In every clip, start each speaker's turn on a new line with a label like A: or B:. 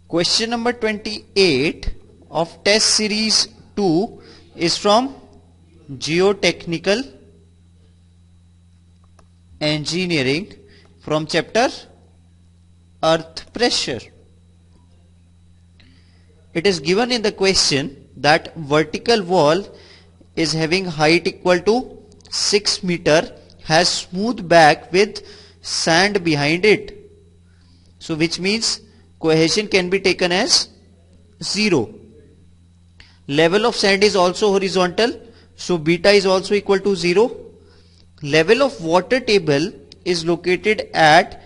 A: Question number 28 of test series 2 is from Geotechnical Engineering from chapter Earth Pressure. It is given in the question that vertical wall is having height equal to 6 meter, has smooth back with sand behind it. So which means cohesion can be taken as 0. Level of sand is also horizontal, so beta is also equal to 0. Level of water table is located at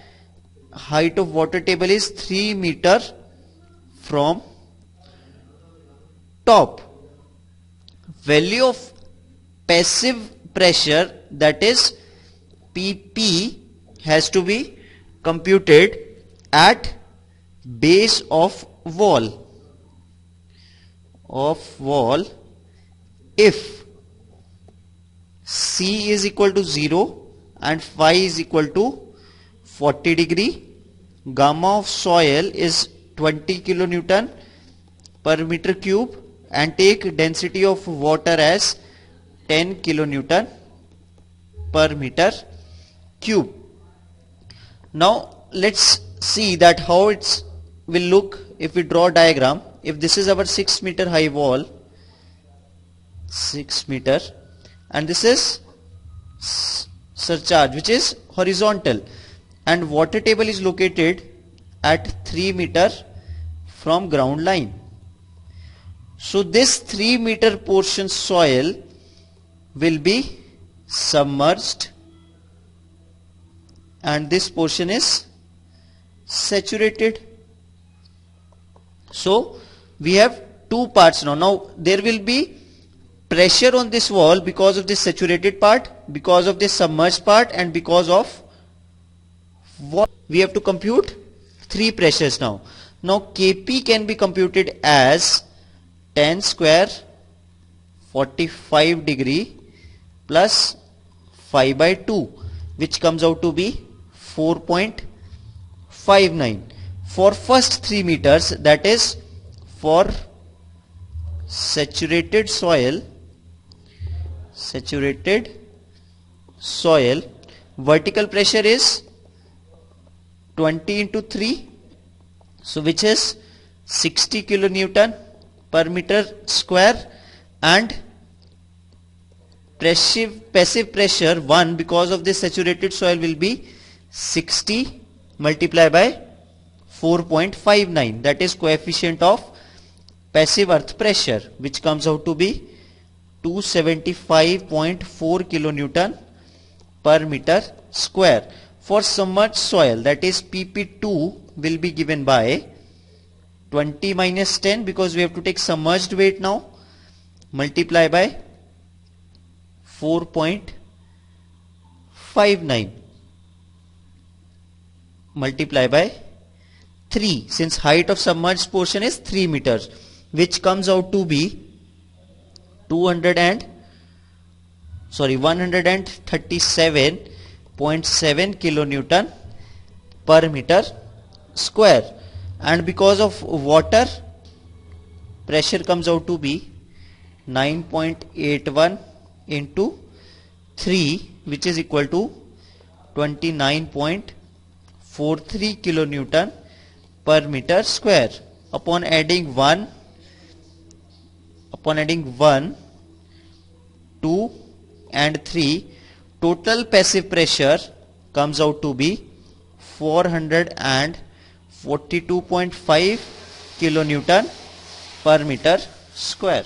A: height of water table is 3 meter from top. Value of passive pressure, that is PP, has to be computed at base of wall if C is equal to 0 and phi is equal to 40 degree. Gamma of soil is 20 kilonewton per meter cube, and take density of water as 10 kilonewton per meter cube. Now let's see that how it's will look if we draw a diagram. If this is our 6 meter high wall, 6 meter, and this is surcharge which is horizontal, and water table is located at 3 meter from ground line. So this 3 meter portion soil will be submerged and this portion is saturated. So we have two parts now. Now there will be pressure on this wall because of this saturated part, because of this submerged part, and because of what we have to compute three pressures now. Now Kp can be computed as 10 square 45 degree plus 5 by 2, which comes out to be 4.59 for first 3 meters, that is for saturated soil. Vertical pressure is 20 into 3, so which is 60 kilonewton per meter square, and passive pressure 1 because of this saturated soil will be 60 multiplied by 4.59, that is coefficient of passive earth pressure, which comes out to be 275.4 kilonewton per meter square. For submerged soil, that is PP2 will be given by 20 minus 10 because we have to take submerged weight now, multiply by 4.59 multiply by 3, since height of submerged portion is 3 meters, which comes out to be 137.7 kilonewton per meter square. And because of water, pressure comes out to be 9.81 into 3, which is equal to 29.43 kilonewton per meter square. Upon adding 1, 2 and 3, total passive pressure comes out to be 442.5 kilonewton per meter square.